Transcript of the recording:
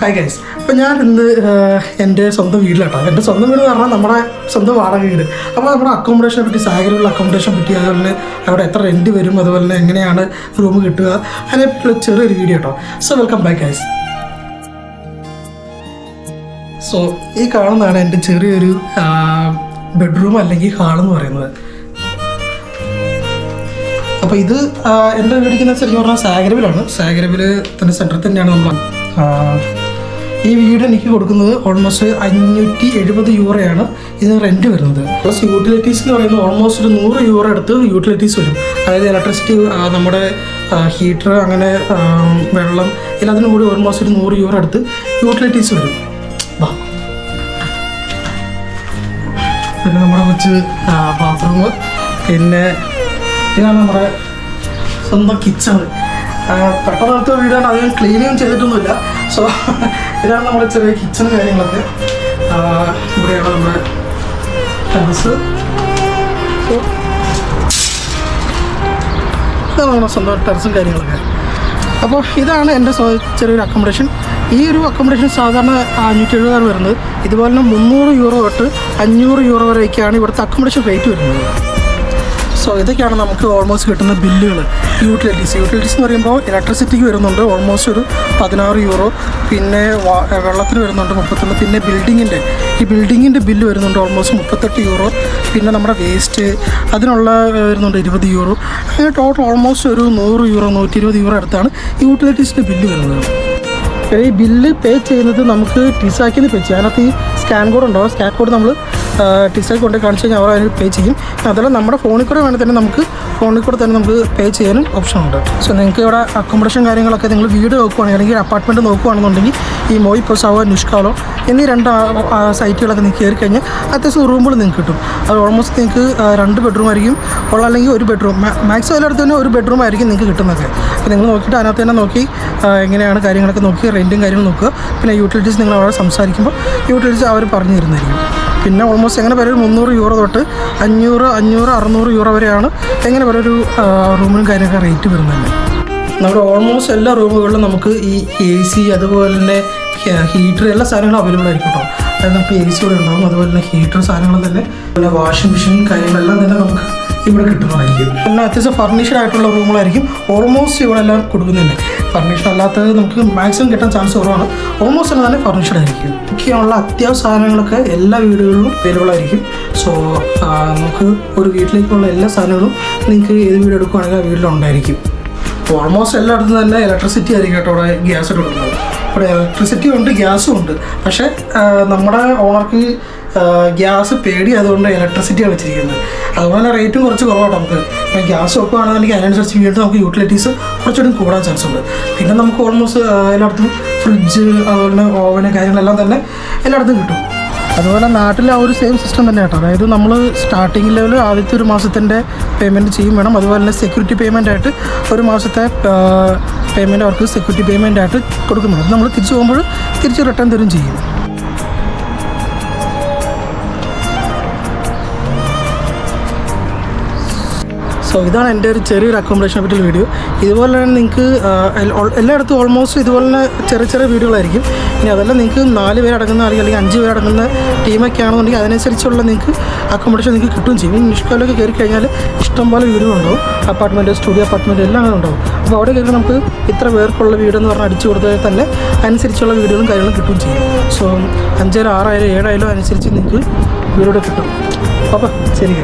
Hi guys, അപ്പോൾ ഞാൻ ഇന്ന് എൻ്റെ സ്വന്തം വീട്ടിലാട്ടോ. എൻ്റെ സ്വന്തം വീട് എന്ന് പറഞ്ഞാൽ നമ്മുടെ സ്വന്തം വാടക വീട്. അപ്പോൾ നമ്മുടെ അക്കോമഡേഷനെ പറ്റി, സാഗരമുള്ള അക്കോമഡേഷനെ പറ്റി, അതുപോലെ തന്നെ അവിടെ എത്ര റെൻറ്റ് വരും, അതുപോലെ തന്നെ എങ്ങനെയാണ് റൂം കിട്ടുക, അതിനെപ്പറ്റിയുള്ള ചെറിയൊരു വീഡിയോ കേട്ടോ. So welcome back guys. So ഈ കാണുന്നതാണ് എൻ്റെ ചെറിയൊരു ബെഡ്റൂം അല്ലെങ്കിൽ ഹാളെന്ന് പറയുന്നത്. അപ്പോൾ ഇത് എൻ്റെ വീടിക്കുന്ന ശരിക്കും പറഞ്ഞാൽ സാഗരവിലാണ്. സാഗരവിൽ തന്നെ സെൻറ്ററിൽ തന്നെയാണ് നമ്മൾ ഈ വീട് എനിക്ക് കൊടുക്കുന്നത്. ഓൾമോസ്റ്റ് 570 യൂറോയാണ് ഇതിന് റെൻറ്റ് വരുന്നത്. പ്ലസ് യൂട്ടിലിറ്റീസ് എന്ന് പറയുന്നത് ഓൾമോസ്റ്റ് ഒരു 100 യൂറോ അടുത്ത് യൂട്ടിലിറ്റീസ് വരും. അതായത് ഇലക്ട്രിസിറ്റി, നമ്മുടെ ഹീറ്റർ, അങ്ങനെ വെള്ളം എല്ലാത്തിനും കൂടി ഓൾമോസ്റ്റ് ഒരു 100 യൂറോ അടുത്ത് യൂട്ടിലിറ്റീസ് വരും. പിന്നെ നമ്മുടെ കൊച്ച് ബാത്റൂം, പിന്നെ ഇതാണ് നമ്മുടെ സ്വന്തം കിച്ചൺ. പെട്ടെന്ന് വീടാണ്, അധികം ക്ലീനിങ് ചെയ്തിട്ടൊന്നുമില്ല. സോ ഇതാണ് നമ്മുടെ ചെറിയ കിച്ചൺ കാര്യങ്ങളൊക്കെ. ഇവിടെയാണ് നമ്മുടെ ടെറസ്. സോ ഇതാണ് നമ്മുടെ സ്വന്തം ടെറസും കാര്യങ്ങളൊക്കെ. അപ്പോൾ ഇതാണ് എൻ്റെ ചെറിയൊരു അക്കോമഡേഷൻ. ഈ ഒരു അക്കോമഡേഷൻ സാധാരണ 570 വരുന്നത്. ഇതുപോലെ തന്നെ 300 യൂറോ തൊട്ട് 500 യൂറോ വരെയൊക്കെയാണ് ഇവിടുത്തെ അക്കോമഡേഷൻ റേറ്റ് വരുന്നത്. സോ ഇതൊക്കെയാണ് നമുക്ക് ഓൾമോസ്റ്റ് കിട്ടുന്ന ബില്ലുകൾ. യൂട്ടിലിറ്റീസ് എന്ന് പറയുമ്പോൾ ഇലക്ട്രിസിറ്റിക്ക് വരുന്നുണ്ട് ഓൾമോസ്റ്റ് ഒരു 16 യൂറോ, പിന്നെ വെള്ളത്തിന് വരുന്നുണ്ട് 31, പിന്നെ ബിൽഡിങ്ങിൻ്റെ ബില്ല് വരുന്നുണ്ട് ഓൾമോസ്റ്റ് 38 യൂറോ, പിന്നെ നമ്മുടെ വേസ്റ്റ് അതിനുള്ള വരുന്നുണ്ട് 20 യൂറോ. അങ്ങനെ ടോട്ടൽ ഓൾമോസ്റ്റ് ഒരു 100 യൂറോ 120 യൂറോ അടുത്താണ് യൂട്ടിലിറ്റീസിൻ്റെ ബില്ല് വരുന്നത്. ഈ ബില്ല് പേ ചെയ്യുന്നത് നമുക്ക് ടിസാക്കിൽ നിന്ന് പേ ചെയ്യും. അതിനകത്ത് ഈ സ്കാൻ കോഡ് ഉണ്ടാവും. സ്കാൻ കോഡ് നമ്മൾ ടിസാക്കി കൊണ്ട് കാണിച്ചു കഴിഞ്ഞാൽ അവർ അതിന് പേ ചെയ്യും. അതല്ല നമ്മുടെ ഫോണിൽ കൂടെ വേണമെങ്കിൽ തന്നെ നമുക്ക് പേ ചെയ്യാനും ഓപ്ഷൻ ഉണ്ട്. സോ നിങ്ങൾക്ക് ഇവിടെ അക്കോമഡേഷൻ കാര്യങ്ങളൊക്കെ നിങ്ങൾ വീട് നോക്കുവാണെങ്കിൽ അല്ലെങ്കിൽ അപ്പാർട്ട്മെൻറ്റ് നോക്കുകയാണെന്നുണ്ടെങ്കിൽ ഈ മോയ് പൊസാവോ നിഷ്കാലോ എന്നീ 2 സൈറ്റുകളൊക്കെ നിങ്ങൾക്ക് കയറി കഴിഞ്ഞാൽ അത്യാവശ്യം റൂമുകൾ നിങ്ങൾക്ക് കിട്ടും. അത് ഓൾമോസ്റ്റ് നിങ്ങൾക്ക് 2 ബെഡ്റൂം ആയിരിക്കും ഉള്ള, അല്ലെങ്കിൽ 1 ബെഡ്റൂം, മാക്സിമം എല്ലായിടത്ത് തന്നെ 1 ബെഡ്റൂം ആയിരിക്കും നിങ്ങൾക്ക് കിട്ടുന്നതൊക്കെ. അപ്പോൾ നിങ്ങൾ നോക്കിയിട്ട് അതിനകത്ത് തന്നെ നോക്കി എങ്ങനെയാണ് കാര്യങ്ങളൊക്കെ നോക്കി റെൻറ്റും കാര്യങ്ങളും നോക്കുക. പിന്നെ യൂട്ടിലിറ്റീസ് നിങ്ങൾ അവിടെ സംസാരിക്കുമ്പോൾ യൂട്ടിലിറ്റീസ് അവർ പറഞ്ഞു തരുന്നതായിരിക്കും. പിന്നെ ഓൾമോസ്റ്റ് എങ്ങനെ പറയുക 300 യൂറോ തൊട്ട് 500, 600 യൂറോ വരെയാണ് എങ്ങനെ പറയുക ഒരു റൂമിനും കാര്യമൊക്കെ റേറ്റ് വരുന്നത്. നമ്മുടെ ഓൾമോസ്റ്റ് എല്ലാ റൂമുകളിലും നമുക്ക് ഈ AC അതുപോലെ തന്നെ ഹീറ്റർ എല്ലാ സാധനങ്ങളും അവൈലബിൾ ആയിരിക്കും കേട്ടോ. അതായത് നമുക്ക് AC ഇവിടെ ഉണ്ടാകും, അതുപോലെ തന്നെ ഹീറ്റർ സാധനങ്ങൾ തന്നെ, പിന്നെ വാഷിംഗ് മെഷീൻ കാര്യങ്ങളെല്ലാം തന്നെ നമുക്ക് ഇവിടെ കിട്ടുന്നതായിരിക്കും. പിന്നെ അത്യാവശ്യം ഫർണിഷ്ഡ് ആയിട്ടുള്ള റൂമുകളായിരിക്കും ഓൾമോസ്റ്റ് ഇവിടെ എല്ലാം കൊടുക്കുന്നുണ്ട്. ഫർണിഷ്ഡ് അല്ലാത്തത് നമുക്ക് മാക്സിമം കിട്ടാൻ ചാൻസ് കുറവാണ്. ഓൾമോസ്റ്റ് എല്ലാം തന്നെ ഫർണിഷ്ഡ് ആയിരിക്കും. ഒക്കെയുള്ള അത്യാവശ്യ സാധനങ്ങളൊക്കെ എല്ലാ വീടുകളിലും അവൈലബിൾ ആയിരിക്കും. സോ നമുക്ക് ഒരു വീട്ടിലേക്കുള്ള എല്ലാ സാധനങ്ങളും നിങ്ങൾക്ക് ഏത് വീട് എടുക്കുകയാണെങ്കിൽ ആ വീട്ടിലുണ്ടായിരിക്കും. ഓൾമോസ്റ്റ് എല്ലായിടത്തും തന്നെ ഇലക്ട്രിസിറ്റി ആയിരിക്കും കേട്ടോ ഇവിടെ ഗ്യാസ് കൊടുക്കുന്നത്. ഇവിടെ ഇലക്ട്രിസിറ്റി ഉണ്ട്, ഗ്യാസും ഉണ്ട്. പക്ഷേ നമ്മുടെ ഓണർക്ക് ഗ്യാസ് പേടി, അതുകൊണ്ട് ഇലക്ട്രിസിറ്റിയാണ് വെച്ചിരിക്കുന്നത്. അതുപോലെ തന്നെ റേറ്റും കുറച്ച് കുറവാണ്. നമുക്ക് ഗ്യാസ് വെക്കുകയാണെന്നുണ്ടെങ്കിൽ അതിനനുസരിച്ച് വീണ്ടും നമുക്ക് യൂട്ടിലിറ്റീസ് കുറച്ചുകൂടി കൂടാൻ ചാൻസ് ഉണ്ട്. പിന്നെ നമുക്ക് ഓൾമോസ്റ്റ് എല്ലായിടത്തും ഫ്രിഡ്ജ്, അതുപോലെ തന്നെ ഓവന് കാര്യങ്ങളെല്ലാം തന്നെ എല്ലായിടത്തും കിട്ടും. അതുപോലെ നാട്ടിൽ ആ ഒരു സെയിം സിസ്റ്റം തന്നെ കേട്ടോ. അതായത് നമ്മൾ സ്റ്റാർട്ടിംഗ് ലെവൽ ആദ്യത്തെ 1 മാസത്തിൻ്റെ പേയ്മെൻറ്റ് ചെയ്യും വേണം. അതുപോലെ തന്നെ സെക്യൂരിറ്റി പേയ്മെൻ്റ് ആയിട്ട് 1 മാസത്തെ പേയ്മെൻറ്റ് അവർക്ക് സെക്യൂരിറ്റി പേയ്മെൻ്റ് ആയിട്ട് കൊടുക്കുന്നത്. അത് നമ്മൾ തിരിച്ചു പോകുമ്പോൾ തിരിച്ച് റിട്ടേൺ തരും ചെയ്യും. സോ ഇതാണ് എൻ്റെ ഒരു ചെറിയൊരു അക്കോമഡേഷനെ പറ്റിയുള്ള വീഡിയോ. ഇതുപോലെ തന്നെ നിങ്ങൾക്ക് എല്ലായിടത്തും ഓൾമോസ്റ്റ് ഇതുപോലെ തന്നെ ചെറിയ വീഡിയോകളായിരിക്കും. ഇനി അതെല്ലാം നിങ്ങൾക്ക് 4 പേരടങ്ങുന്ന അല്ലെങ്കിൽ 5 പേരടങ്ങുന്ന ടീമൊക്കെ ആണെന്നുണ്ടെങ്കിൽ അതിനനുസരിച്ചുള്ള നിങ്ങൾക്ക് അക്കോമഡേഷൻ നിങ്ങൾക്ക് കിട്ടുകയും ചെയ്യും. ഈ നിഷ്കാലൊക്കെ കയറി കഴിഞ്ഞാൽ ഇഷ്ടംപോലെ വീടുകൾ ഉണ്ടാവും. അപ്പാർട്ട്മെൻറ്റ്, സ്റ്റുഡിയോ അപ്പാർട്ട്മെൻറ്റ് എല്ലാം അങ്ങനെ ഉണ്ടാവും. അപ്പോൾ അവിടെ കയറി നമുക്ക് ഇത്ര പേർക്കുള്ള വീടെന്ന് പറഞ്ഞാൽ അടിച്ചു കൊടുത്താൽ തന്നെ അനുസരിച്ചുള്ള വീടുകളും കാര്യങ്ങളും കിട്ടുകയും ചെയ്യും. സോ 5,000, 6,000, 7,000 അനുസരിച്ച് നിങ്ങൾക്ക് വീടോടെ കിട്ടും. അപ്പോൾ ശരി.